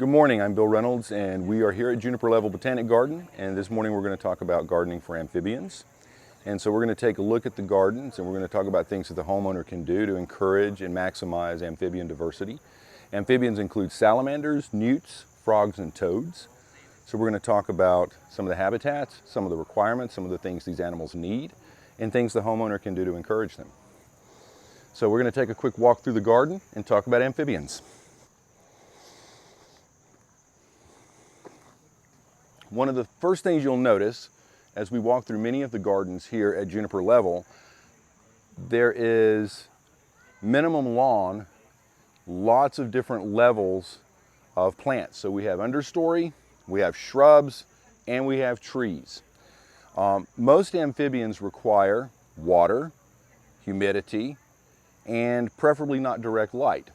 Good morning, I'm Bill Reynolds and we are here at Juniper Level Botanic Garden, and this morning we're going to talk about gardening for amphibians. And so we're going to take a look at the gardens and we're going to talk about things that the homeowner can do to encourage and maximize amphibian diversity. Amphibians include salamanders, newts, frogs, and toads. So we're going to talk about some of the habitats, some of the requirements, some of the things these animals need, and things the homeowner can do to encourage them. So we're going to take a quick walk through the garden and talk about amphibians. One of the first things you'll notice as we walk through many of the gardens here at Juniper Level, there is minimum lawn, lots of different levels of plants. So we have understory, we have shrubs, and we have trees. Most amphibians require water, humidity, and preferably not direct light.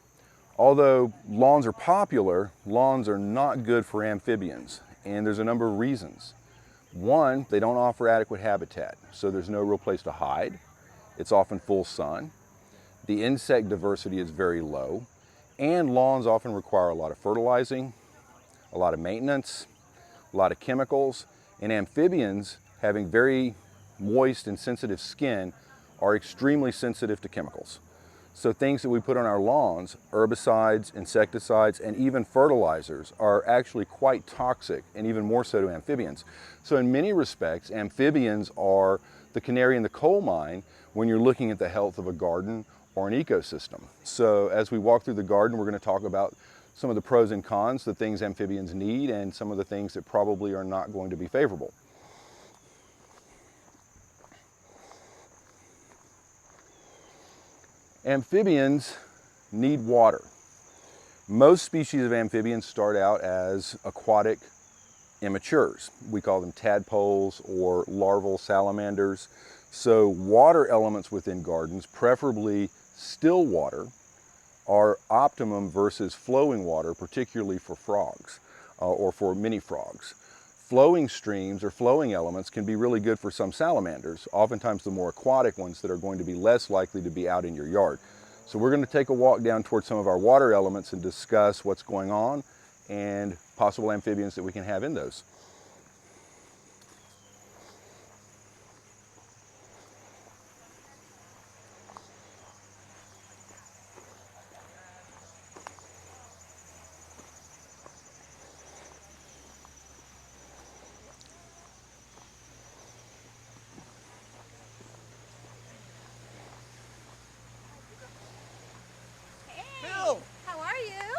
Although lawns are popular, lawns are not good for amphibians. And there's a number of reasons. One, they don't offer adequate habitat, so there's no real place to hide. It's often full sun. The insect diversity is very low, and lawns often require a lot of fertilizing, a lot of maintenance, a lot of chemicals, and amphibians, having very moist and sensitive skin, are extremely sensitive to chemicals. So things that we put on our lawns, herbicides, insecticides, and even fertilizers, are actually quite toxic, and even more so to amphibians. So in many respects, amphibians are the canary in the coal mine when you're looking at the health of a garden or an ecosystem. So as we walk through the garden, we're going to talk about some of the pros and cons, the things amphibians need, and some of the things that probably are not going to be favorable. Amphibians need water. Most species of amphibians start out as aquatic immatures. We call them tadpoles or larval salamanders. So water elements within gardens, preferably still water, are optimum versus flowing water, particularly for frogs or for mini frogs. Flowing streams or flowing elements can be really good for some salamanders, oftentimes the more aquatic ones that are going to be less likely to be out in your yard. So we're going to take a walk down towards some of our water elements and discuss what's going on and possible amphibians that we can have in those.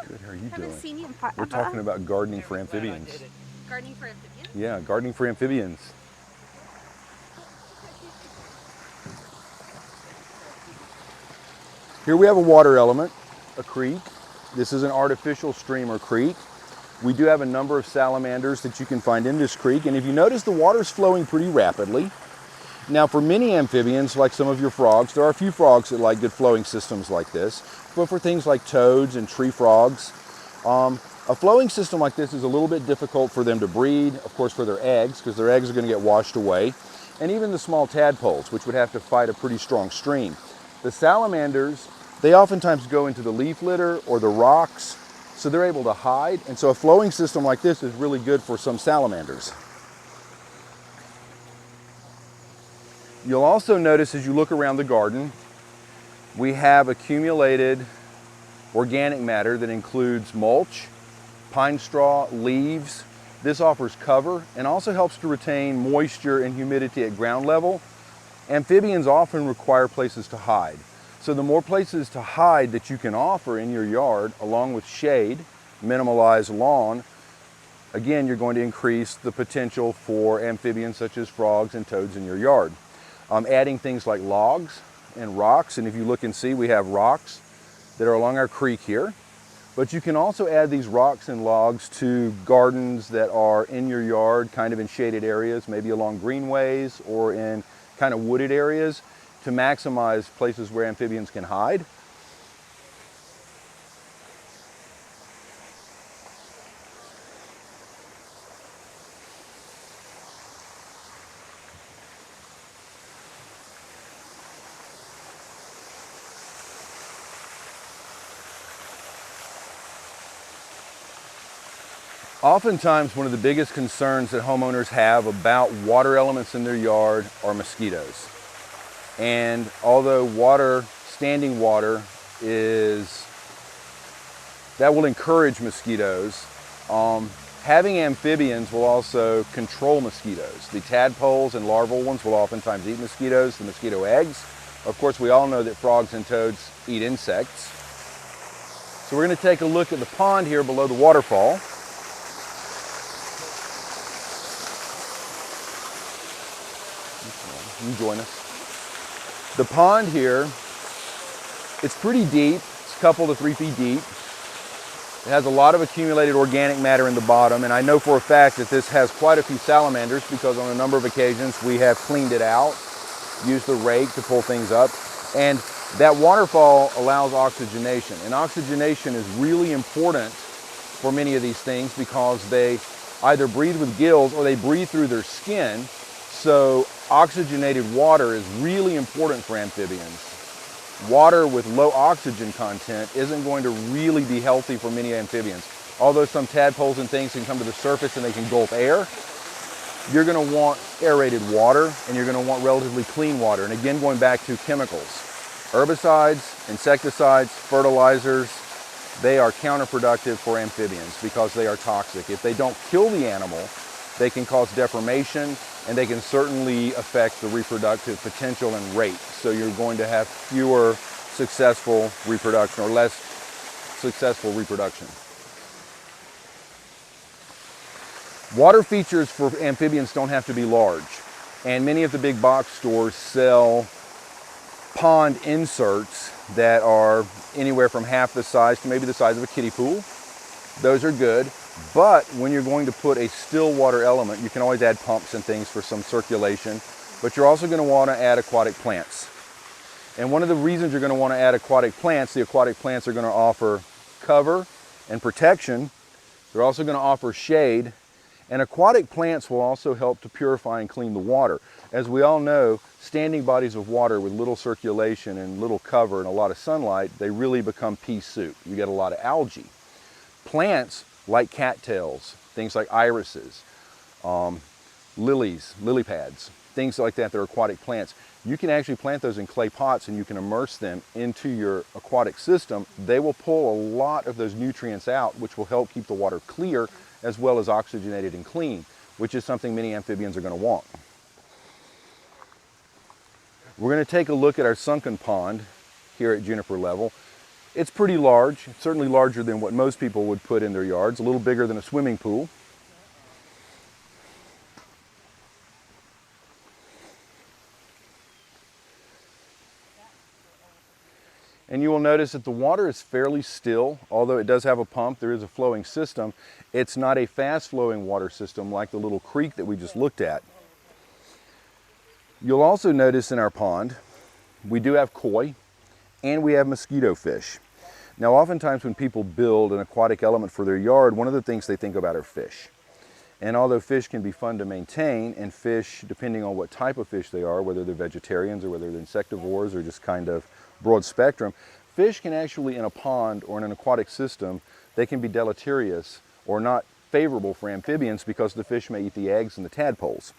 Good, how are you doing? Haven't seen you in forever. We're talking about gardening for amphibians. Gardening for amphibians? Yeah, gardening for amphibians. Here we have a water element, a creek. This is an artificial stream or creek. We do have a number of salamanders that you can find in this creek, and if you notice, the water's flowing pretty rapidly. Now for many amphibians, like some of your frogs, there are a few frogs that like good flowing systems like this, but for things like toads and tree frogs, a flowing system like this is a little bit difficult for them to breed, of course for their eggs, because their eggs are going to get washed away, and even the small tadpoles, which would have to fight a pretty strong stream. The salamanders, they oftentimes go into the leaf litter or the rocks, so they're able to hide, and so a flowing system like this is really good for some salamanders. You'll also notice as you look around the garden, we have accumulated organic matter that includes mulch, pine straw, leaves. This offers cover and also helps to retain moisture and humidity at ground level. Amphibians often require places to hide. So the more places to hide that you can offer in your yard, along with shade, minimalized lawn, again, you're going to increase the potential for amphibians such as frogs and toads in your yard. Adding things like logs and rocks, and if you look and see, we have rocks that are along our creek here, but you can also add these rocks and logs to gardens that are in your yard, kind of in shaded areas, maybe along greenways or in kind of wooded areas, to maximize places where amphibians can hide. Oftentimes, one of the biggest concerns that homeowners have about water elements in their yard are mosquitoes. And although standing water that will encourage mosquitoes, having amphibians will also control mosquitoes. The tadpoles and larval ones will oftentimes eat mosquitoes, the mosquito eggs. Of course, we all know that frogs and toads eat insects. So we're going to take a look at the pond here below the waterfall. You can join us. The pond here, it's pretty deep. It's a couple to 3 feet deep. It has a lot of accumulated organic matter in the bottom, and I know for a fact that this has quite a few salamanders because on a number of occasions we have cleaned it out, used the rake to pull things up, and that waterfall allows oxygenation. And oxygenation is really important for many of these things because they either breathe with gills or they breathe through their skin. So oxygenated water is really important for amphibians. Water with low oxygen content isn't going to really be healthy for many amphibians. Although some tadpoles and things can come to the surface and they can gulp air, you're going to want aerated water and you're going to want relatively clean water. And again, going back to chemicals, herbicides, insecticides, fertilizers, they are counterproductive for amphibians because they are toxic. If they don't kill the animal, they can cause deformation and they can certainly affect the reproductive potential and rate. So you're going to have fewer successful reproduction or less successful reproduction. Water features for amphibians don't have to be large. And many of the big box stores sell pond inserts that are anywhere from half the size to maybe the size of a kiddie pool. Those are good. But when you're going to put a still water element, you can always add pumps and things for some circulation, but you're also going to want to add aquatic plants. And one of the reasons you're going to want to add aquatic plants, the aquatic plants are going to offer cover and protection. They're also going to offer shade. And aquatic plants will also help to purify and clean the water. As we all know, standing bodies of water with little circulation and little cover and a lot of sunlight, they really become pea soup. You get a lot of algae. Plants like cattails, things like irises, lilies, lily pads, things like that, they're aquatic plants. You can actually plant those in clay pots and you can immerse them into your aquatic system. They will pull a lot of those nutrients out, which will help keep the water clear as well as oxygenated and clean, which is something many amphibians are going to want. We're going to take a look at our sunken pond here at Juniper level. It's pretty large, it's certainly larger than what most people would put in their yards, a little bigger than a swimming pool. And you will notice that the water is fairly still, although it does have a pump, there is a flowing system. It's not a fast flowing water system like the little creek that we just looked at. You'll also notice in our pond, we do have koi and we have mosquito fish. Now, oftentimes when people build an aquatic element for their yard, one of the things they think about are fish. And although fish can be fun to maintain, and fish, depending on what type of fish they are, whether they're vegetarians or whether they're insectivores or just kind of broad spectrum, fish can actually, in a pond or in an aquatic system, they can be deleterious or not favorable for amphibians because the fish may eat the eggs and the tadpoles.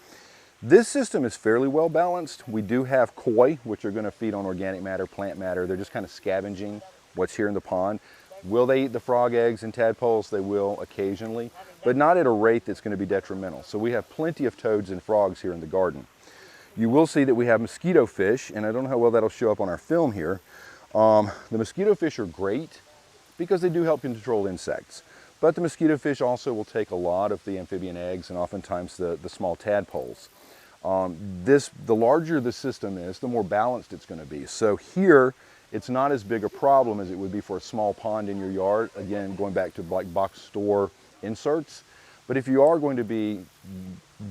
This system is fairly well balanced. We do have koi, which are going to feed on organic matter, plant matter. They're just kind of scavenging what's here in the pond. Will they eat the frog eggs and tadpoles? They will occasionally, but not at a rate that's going to be detrimental. So we have plenty of toads and frogs here in the garden. You will see that we have mosquito fish, and I don't know how well that'll show up on our film here. The mosquito fish are great because they do help control insects. But the mosquito fish also will take a lot of the amphibian eggs and oftentimes the small tadpoles. The larger the system is, the more balanced it's going to be. So here, it's not as big a problem as it would be for a small pond in your yard. Again, going back to like box store inserts. But if you are going to be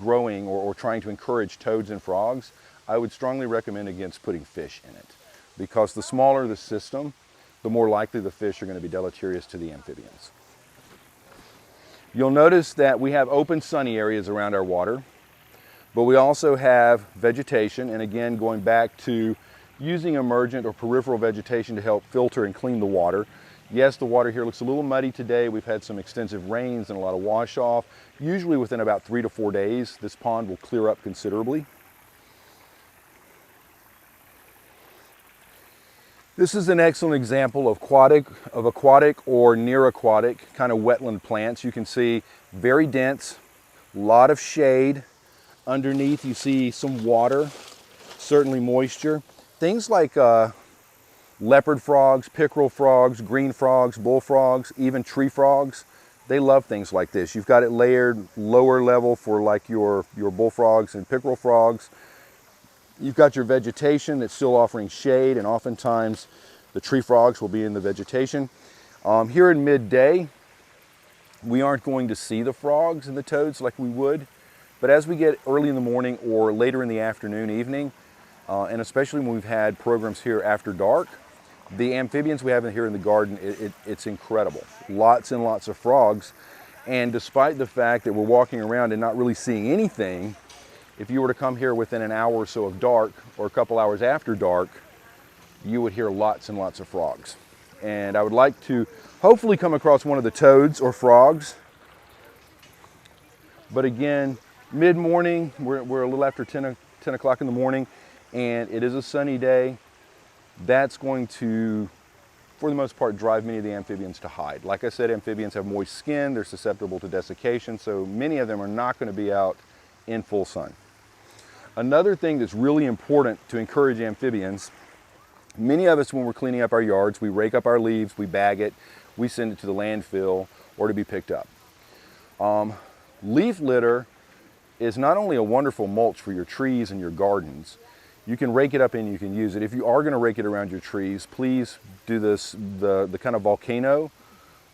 growing or trying to encourage toads and frogs, I would strongly recommend against putting fish in it. Because the smaller the system, the more likely the fish are going to be deleterious to the amphibians. You'll notice that we have open sunny areas around our water, but we also have vegetation, and again, going back to using emergent or peripheral vegetation to help filter and clean the water. Yes, the water here looks a little muddy today. We've had some extensive rains and a lot of wash off. Usually within about 3 to 4 days, this pond will clear up considerably. This is an excellent example of aquatic or near aquatic kind of wetland plants. You can see very dense, a lot of shade. Underneath you see some water, certainly moisture. Things like leopard frogs, pickerel frogs, green frogs, bullfrogs, even tree frogs, they love things like this. You've got it layered lower level for like your bullfrogs and pickerel frogs. You've got your vegetation that's still offering shade, and oftentimes the tree frogs will be in the vegetation. Here in midday, we aren't going to see the frogs and the toads like we would, but as we get early in the morning or later in the afternoon, evening, and especially when we've had programs here after dark, the amphibians we have here in the garden, it's incredible. Lots and lots of frogs. And despite the fact that we're walking around and not really seeing anything, if you were to come here within an hour or so of dark, or a couple hours after dark, you would hear lots and lots of frogs. And I would like to hopefully come across one of the toads or frogs. But again, mid-morning, we're a little after 10 o'clock in the morning, and it is a sunny day. That's going to, for the most part, drive many of the amphibians to hide. Like I said, amphibians have moist skin, they're susceptible to desiccation, so many of them are not going to be out in full sun. Another thing that's really important to encourage amphibians, many of us when we're cleaning up our yards, we rake up our leaves, we bag it, we send it to the landfill or to be picked up. Leaf litter is not only a wonderful mulch for your trees and your gardens, you can rake it up and you can use it. If you are going to rake it around your trees, please do this, the kind of volcano,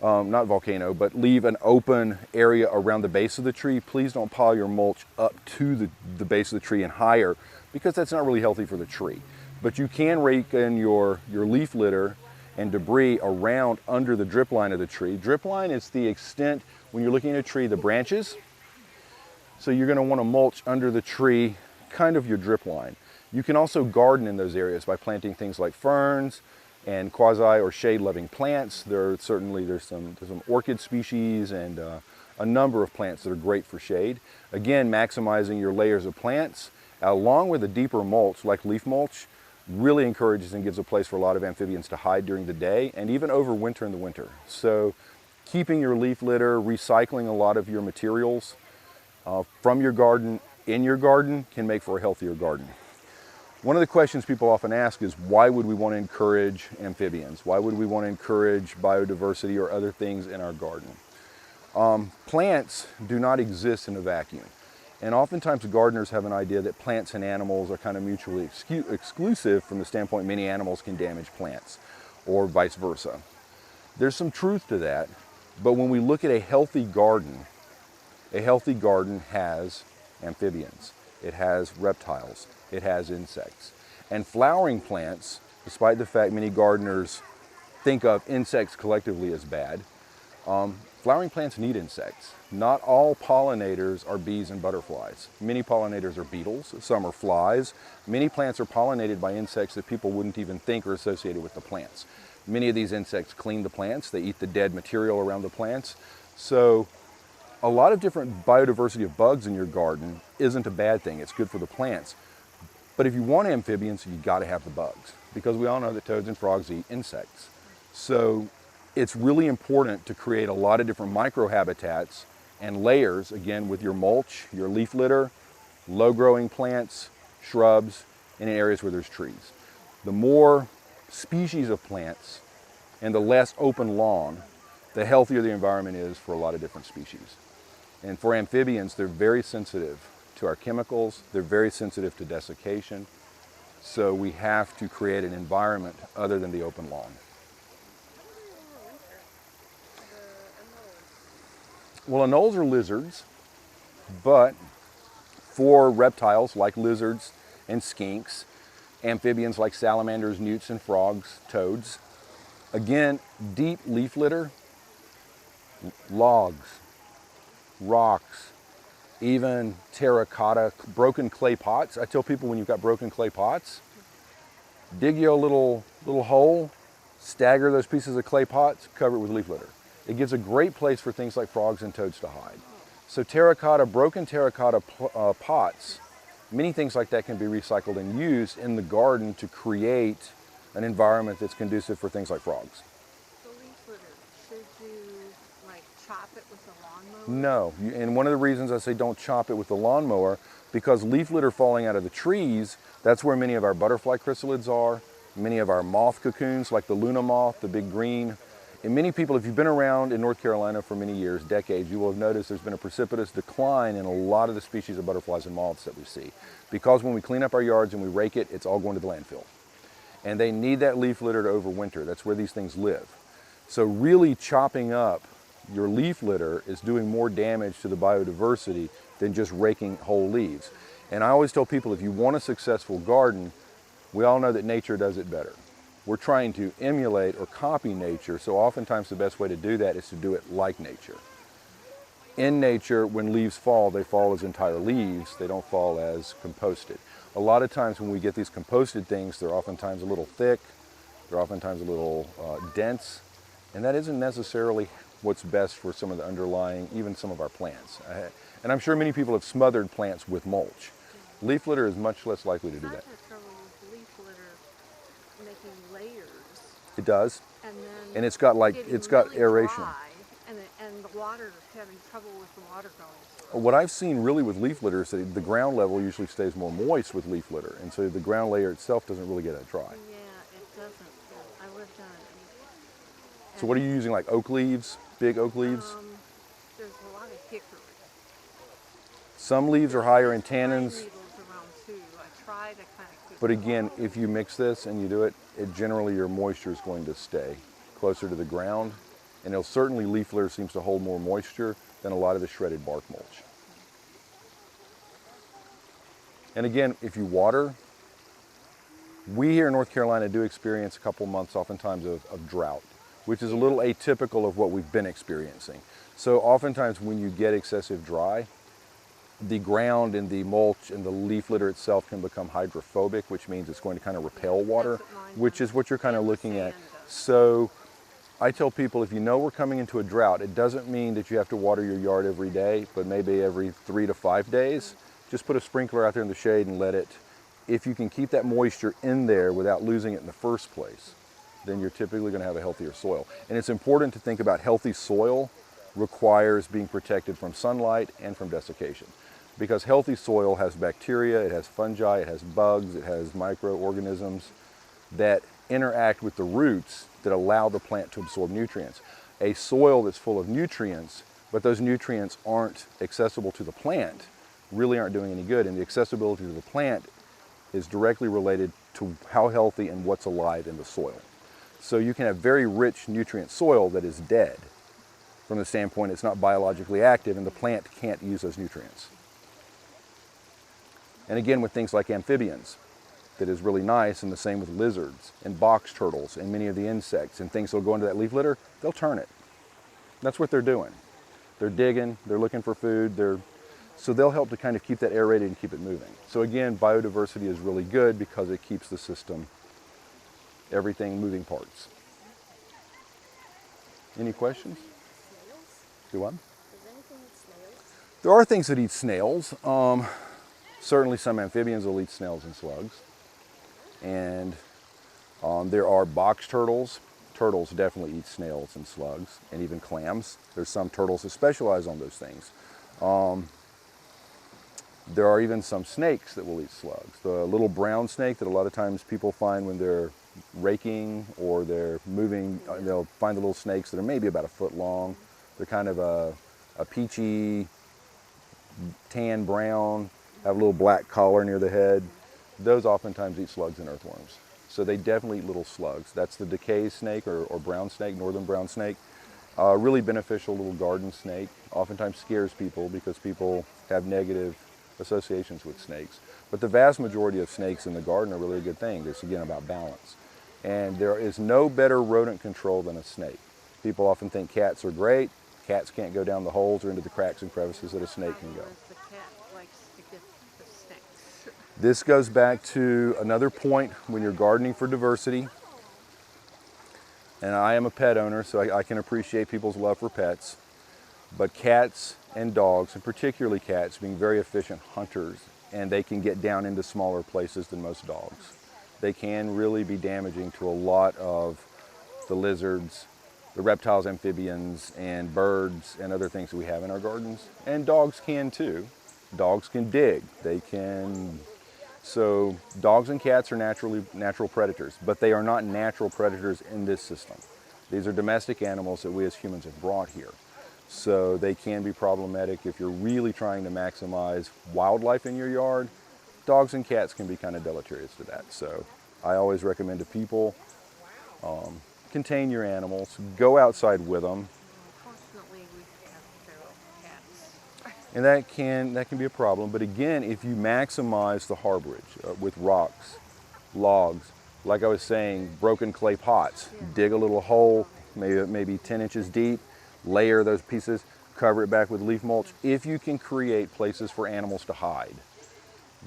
not volcano, but leave an open area around the base of the tree. Please don't pile your mulch up to the base of the tree and higher, because that's not really healthy for the tree. But you can rake in your leaf litter and debris around under the drip line of the tree. Drip line is the extent, when you're looking at a tree, the branches. So you're going to want to mulch under the tree, kind of your drip line. You can also garden in those areas by planting things like ferns and quasi or shade-loving plants. There's some orchid species and a number of plants that are great for shade. Again, maximizing your layers of plants along with a deeper mulch like leaf mulch really encourages and gives a place for a lot of amphibians to hide during the day and even overwinter in the winter. So keeping your leaf litter, recycling a lot of your materials from your garden in your garden can make for a healthier garden. One of the questions people often ask is, why would we want to encourage amphibians? Why would we want to encourage biodiversity or other things in our garden? Plants do not exist in a vacuum. And oftentimes gardeners have an idea that plants and animals are kind of mutually exclusive from the standpoint many animals can damage plants, or vice versa. There's some truth to that, but when we look at a healthy garden has amphibians, it has reptiles, it has insects. And flowering plants, despite the fact many gardeners think of insects collectively as bad, flowering plants need insects. Not all pollinators are bees and butterflies. Many pollinators are beetles, some are flies. Many plants are pollinated by insects that people wouldn't even think are associated with the plants. Many of these insects clean the plants, they eat the dead material around the plants. So a lot of different biodiversity of bugs in your garden isn't a bad thing, it's good for the plants. But if you want amphibians, you got to have the bugs, because we all know that toads and frogs eat insects. So it's really important to create a lot of different microhabitats and layers, again, with your mulch, your leaf litter, low-growing plants, shrubs, and in areas where there's trees. The more species of plants and the less open lawn, the healthier the environment is for a lot of different species. And for amphibians, they're very sensitive to our chemicals, they're very sensitive to desiccation, so we have to create an environment other than the open lawn. Well, anoles are lizards, but for reptiles like lizards and skinks, amphibians like salamanders, newts, and frogs, toads, again, deep leaf litter, logs, rocks, even terracotta, broken clay pots. I tell people, when you've got broken clay pots, dig you a little hole, Stagger those pieces of clay pots, cover it with leaf litter. It gives a great place for things like frogs and toads to hide. So terracotta, broken terracotta pots, many things like that can be recycled and used in the garden to create an environment that's conducive for things like frogs. The leaf litter, should you like chop it with a lawnmower? No, and one of the reasons I say don't chop it with the lawnmower, because leaf litter falling out of the trees, that's where many of our butterfly chrysalids are, many of our moth cocoons like the Luna moth, the big green. And many people, if you've been around in North Carolina for many years, decades, you will have noticed there's been a precipitous decline in a lot of the species of butterflies and moths that we see. Because when we clean up our yards and we rake it, it's all going to the landfill. And they need that leaf litter to overwinter. That's where these things live. So really chopping up your leaf litter is doing more damage to the biodiversity than just raking whole leaves. And I always tell people, if you want a successful garden, we all know that nature does it better. We're trying to emulate or copy nature, so oftentimes the best way to do that is to do it like nature. In nature, when leaves fall, they fall as entire leaves. They don't fall as composted. A lot of times when we get these composted things, they're oftentimes a little thick, they're oftentimes a little dense, and that isn't necessarily what's best for some of the underlying, even some of our plants. And I'm sure many people have smothered plants with mulch. Leaf litter is much less likely to do that. I've had trouble with leaf litter making layers. It does. And then And it's got really aeration. Dry, and the water, having trouble with the water going through. What I've seen really with leaf litter is that the ground level usually stays more moist with leaf litter, and so the ground layer itself doesn't really get that dry. Yeah, it doesn't. I lived on it. So what are you using, like oak leaves, big oak leaves? There's a lot of hickory. Some leaves are higher in Pine tannins, needles around too. I try to kind of keep but it again, if you mix this and you do it, generally your moisture is going to stay closer to the ground, and certainly leaf litter seems to hold more moisture than a lot of the shredded bark mulch. And again, if you water, we here in North Carolina do experience a couple months oftentimes of drought, which is a little atypical of what we've been experiencing. So oftentimes when you get excessive dry, the ground and the mulch and the leaf litter itself can become hydrophobic, which means it's going to kind of repel water, which is what you're kind of looking at. So I tell people, if you know we're coming into a drought, it doesn't mean that you have to water your yard every day, but maybe every 3 to 5 days. Just put a sprinkler out there in the shade and let it, if you can keep that moisture in there without losing it in the first place, then you're typically going to have a healthier soil. And it's important to think about healthy soil requires being protected from sunlight and from desiccation. Because healthy soil has bacteria, it has fungi, it has bugs, it has microorganisms that interact with the roots that allow the plant to absorb nutrients. A soil that's full of nutrients, but those nutrients aren't accessible to the plant, really aren't doing any good. And the accessibility to the plant is directly related to how healthy and what's alive in the soil. So you can have very rich nutrient soil that is dead from the standpoint it's not biologically active and the plant can't use those nutrients. And again, with things like amphibians, that is really nice, and the same with lizards and box turtles and many of the insects and things that'll go into that leaf litter, they'll turn it. That's what they're doing. They're digging, they're looking for food, so they'll help to kind of keep that aerated and keep it moving. So again, biodiversity is really good because it keeps the system, everything moving parts. Any questions? Snails? Do what? Does anything eat snails? There are things that eat snails. Certainly some amphibians will eat snails and slugs. And there are box turtles. Turtles definitely eat snails and slugs, and even clams. There's some turtles that specialize on those things. There are even some snakes that will eat slugs. The little brown snake that a lot of times people find when they're raking or they're moving, they'll find the little snakes that are maybe about a foot long. They're kind of a peachy, tan brown, have a little black collar near the head. Those oftentimes eat slugs and earthworms. So they definitely eat little slugs. That's the decay snake or brown snake, northern brown snake. Really beneficial little garden snake. Oftentimes scares people because people have negative associations with snakes. But the vast majority of snakes in the garden are really a good thing. It's again about balance. And there is no better rodent control than a snake. People often think cats are great. Cats can't go down the holes or into the cracks and crevices that a snake can go. The cat likes to get the snakes. This goes back to another point when you're gardening for diversity. And I am a pet owner, so I can appreciate people's love for pets. But cats and dogs, and particularly cats, being very efficient hunters, and they can get down into smaller places than most dogs. They can really be damaging to a lot of the lizards, the reptiles, amphibians, and birds, and other things that we have in our gardens. And dogs can too. Dogs can dig. They can. So dogs and cats are natural predators, but they are not natural predators in this system. These are domestic animals that we as humans have brought here. So they can be problematic if you're really trying to maximize wildlife in your yard. Dogs and cats can be kind of deleterious to that. So I always recommend to people, contain your animals, go outside with them. Unfortunately, we have feral cats. And that can be a problem. But again, if you maximize the harborage with rocks, logs, like I was saying, broken clay pots, dig a little hole, maybe 10 inches deep, layer those pieces, cover it back with leaf mulch. If you can create places for animals to hide,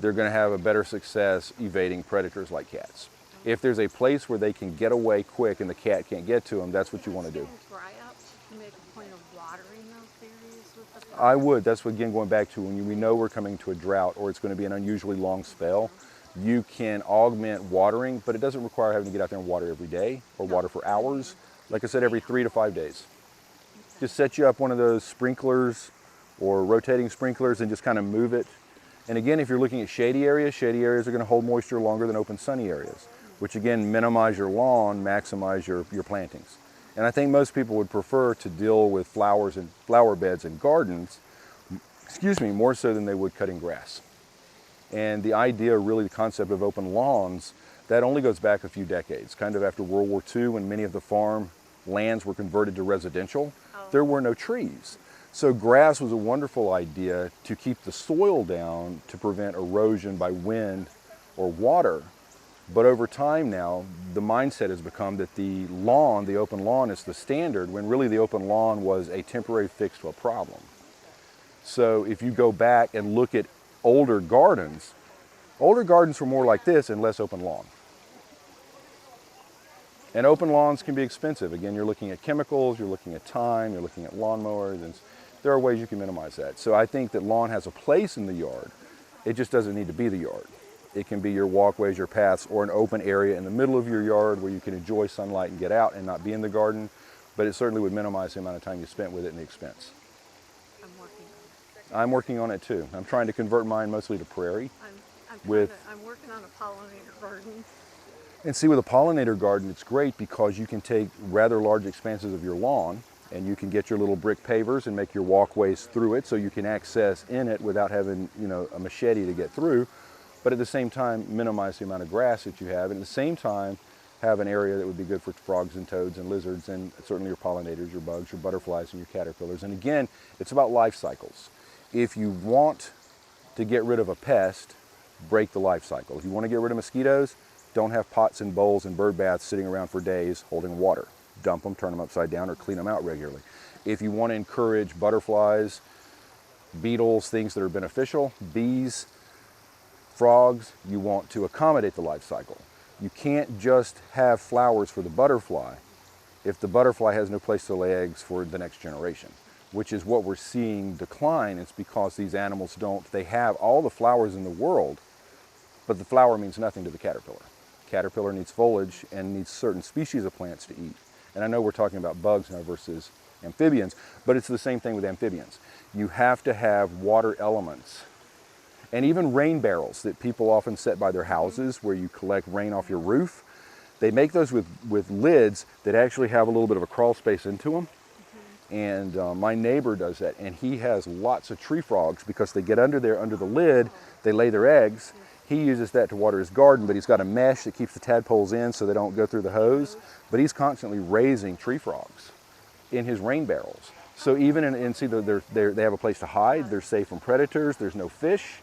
they're going to have a better success evading predators like cats. If there's a place where they can get away quick and the cat can't get to them, that's what you want to do. Dry up, you make a point of watering those areas with the fire. I would. That's what, again, going back to when we know we're coming to a drought or it's going to be an unusually long spell, you can augment watering, but it doesn't require having to get out there and water every day or water for hours. Like I said, every 3 to 5 days. Just set you up one of those sprinklers or rotating sprinklers and just kind of move it. And again, if you're looking at shady areas are going to hold moisture longer than open sunny areas, which again, minimize your lawn, maximize your plantings. And I think most people would prefer to deal with flowers and flower beds and gardens, more so than they would cutting grass. And the idea, really the concept of open lawns, that only goes back a few decades, kind of after World War II when many of the farm lands were converted to residential. There were no trees. So grass was a wonderful idea to keep the soil down to prevent erosion by wind or water. But over time now, the mindset has become that the lawn, the open lawn, is the standard, when really the open lawn was a temporary fix to a problem. So if you go back and look at older gardens were more like this and less open lawn. And open lawns can be expensive. Again, you're looking at chemicals, you're looking at time, you're looking at lawnmowers, and there are ways you can minimize that. So I think that lawn has a place in the yard. It just doesn't need to be the yard. It can be your walkways, your paths, or an open area in the middle of your yard where you can enjoy sunlight and get out and not be in the garden. But it certainly would minimize the amount of time you spent with it and the expense. I'm working on it. I'm working on it too. I'm trying to convert mine mostly to prairie. I'm working on a pollinator garden. And see, with a pollinator garden, it's great because you can take rather large expanses of your lawn and you can get your little brick pavers and make your walkways through it so you can access in it without having, a machete to get through. But at the same time, minimize the amount of grass that you have. And at the same time, have an area that would be good for frogs and toads and lizards and certainly your pollinators, your bugs, your butterflies, and your caterpillars. And again, it's about life cycles. If you want to get rid of a pest, break the life cycle. If you want to get rid of mosquitoes, don't have pots and bowls and bird baths sitting around for days holding water. Dump them, turn them upside down, or clean them out regularly. If you want to encourage butterflies, beetles, things that are beneficial, bees, frogs, you want to accommodate the life cycle. You can't just have flowers for the butterfly if the butterfly has no place to lay eggs for the next generation, which is what we're seeing decline. It's because these animals they have all the flowers in the world, but the flower means nothing to the caterpillar. Caterpillar needs foliage and needs certain species of plants to eat. And I know we're talking about bugs now versus amphibians, but it's the same thing with amphibians. You have to have water elements. And even rain barrels that people often set by their houses where you collect rain off your roof, they make those with lids that actually have a little bit of a crawl space into them. And my neighbor does that, and he has lots of tree frogs because they get under there, under the lid, they lay their eggs. He uses that to water his garden, but he's got a mesh that keeps the tadpoles in so they don't go through the hose. But he's constantly raising tree frogs in his rain barrels. So even they have a place to hide, they're safe from predators, there's no fish,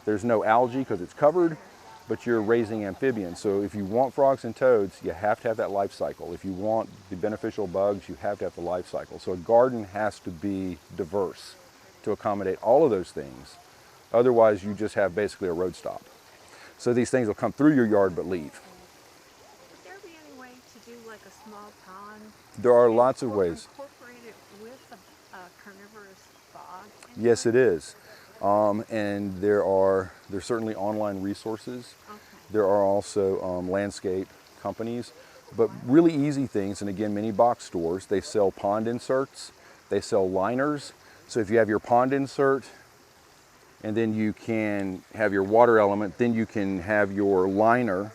there's no algae because it's covered, but you're raising amphibians. So if you want frogs and toads, you have to have that life cycle. If you want the beneficial bugs, you have to have the life cycle. So a garden has to be diverse to accommodate all of those things. Otherwise, you just have basically a road stop. So these things will come through your yard but leave. Would there be any way to do like a small pond There are And lots of ways. Incorporated with a carnivorous bog? Yes, it is. And there's certainly online resources. Okay. There are also landscape companies, but really easy things. And again, many box stores, they sell pond inserts, they sell liners. So if you have your pond insert, and then you can have your water element, then you can have your liner,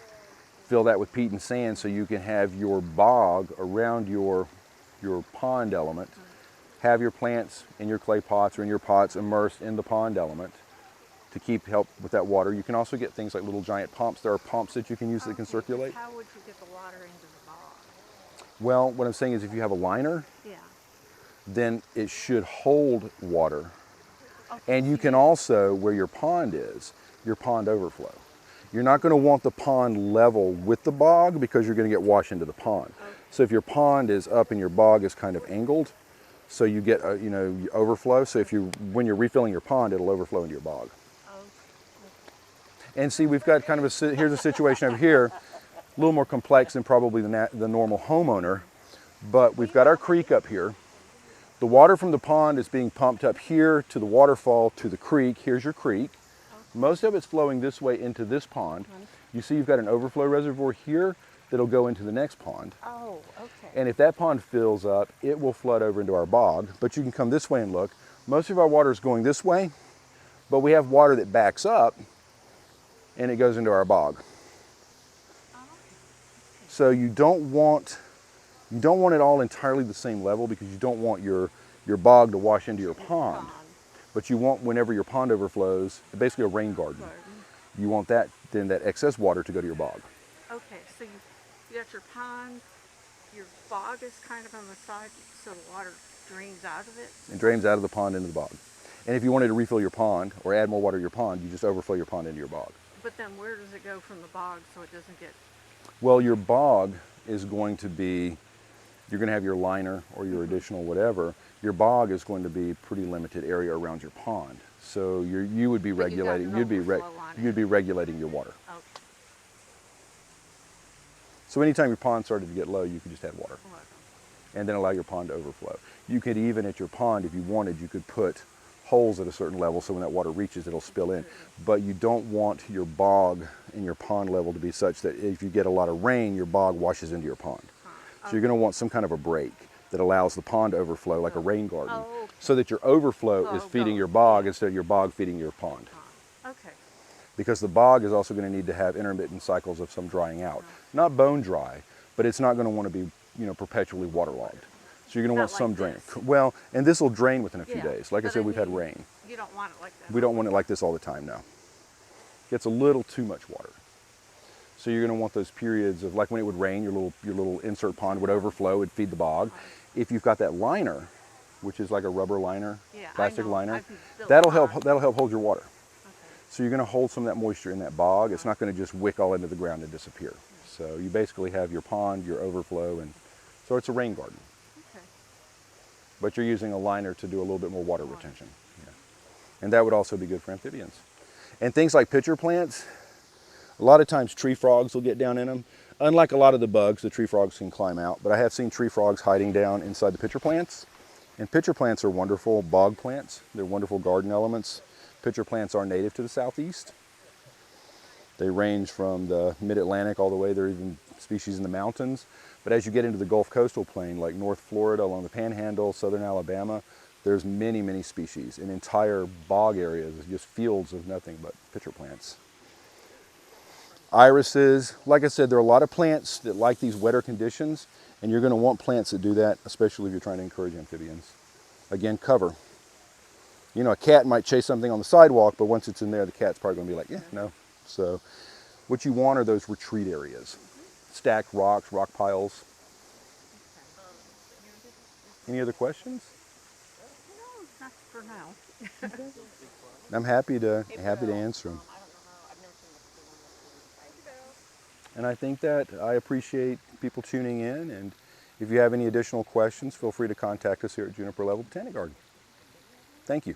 fill that with peat and sand so you can have your bog around your pond element, have your plants in your clay pots or in your pots immersed in the pond element to help with that water. You can also get things like little giant pumps. There are pumps that you can use that can circulate. How would you get the water into the bog? Well, what I'm saying is if you have a liner, Yeah. then it should hold water. Okay. And you can also, where your pond is, your pond overflow. You're not going to want the pond level with the bog because you're going to get washed into the pond. Okay. So if your pond is up and your bog is kind of angled, so you get you overflow. So when you're refilling your pond, it'll overflow into your bog. Okay. And see, we've got kind of here's a situation over here, a little more complex than probably the normal homeowner, but we've got our creek up here. The water from the pond is being pumped up here to the waterfall to the creek. Here's your creek. Most of it's flowing this way into this pond. You see you've got an overflow reservoir here that'll go into the next pond. Oh, okay. And if that pond fills up, it will flood over into our bog. But you can come this way and look. Most of our water is going this way, but we have water that backs up and it goes into our bog. So you don't want it all entirely the same level because you don't want your bog to wash into your pond. But you want, whenever your pond overflows, basically a rain garden, you want that excess water to go to your bog. Okay, so you got your pond, your bog is kind of on the side, so the water drains out of it? It drains out of the pond into the bog. And if you wanted to refill your pond or add more water to your pond, you just overflow your pond into your bog. But then where does it go from the bog so it doesn't get... Well, your bog is going to be, you're going to have your liner or your additional whatever. Your bog is going to be a pretty limited area around your pond. So you would be regulating, you'd be regulating your water. Okay. So anytime your pond started to get low, you could just add water and then allow your pond to overflow. You could even at your pond, if you wanted, you could put holes at a certain level so when that water reaches, it'll spill in. But you don't want your bog and your pond level to be such that if you get a lot of rain, your bog washes into your pond. So you're going to want some kind of a break that allows the pond to overflow like a rain garden, so that your overflow is feeding your bog instead of your bog feeding your pond. Okay. Because the bog is also going to need to have intermittent cycles of some drying out. Not bone dry, but it's not going to want to be, perpetually waterlogged. So you're going to want some drain. Well, and this will drain within a few days. Like I said, we've had rain. You don't want it like that. We don't want it like this all the time now. Gets a little too much water. So you're going to want those periods of, like when it would rain, your little insert pond would overflow, it'd feed the bog. If you've got that liner, which is like a rubber liner, plastic liner, that'll help hold your water. So you're going to hold some of that moisture in that bog. It's not going to just wick all into the ground and disappear. So you basically have your pond, your overflow, and so it's a rain garden. Okay. But you're using a liner to do a little bit more water retention. Yeah. And that would also be good for amphibians. And things like pitcher plants, a lot of times tree frogs will get down in them. Unlike a lot of the bugs, the tree frogs can climb out, but I have seen tree frogs hiding down inside the pitcher plants. And pitcher plants are wonderful bog plants. They're wonderful garden elements. Pitcher plants are native to the southeast. They range from the mid-Atlantic all the way. There are even species in the mountains. But as you get into the Gulf Coastal Plain, like North Florida, along the Panhandle, southern Alabama, there's many, many species. And entire bog areas, just fields of nothing but pitcher plants. Irises, like I said, there are a lot of plants that like these wetter conditions, and you're going to want plants that do that, especially if you're trying to encourage amphibians. Again, cover. A cat might chase something on the sidewalk, but once it's in there, the cat's probably going to be like, yeah, no. So what you want are those retreat areas. Stacked rocks, rock piles. Any other questions? No, not for now. I'm happy to answer them. And I think that I appreciate people tuning in, and if you have any additional questions, feel free to contact us here at Juniper Level Botanic Garden. Thank you.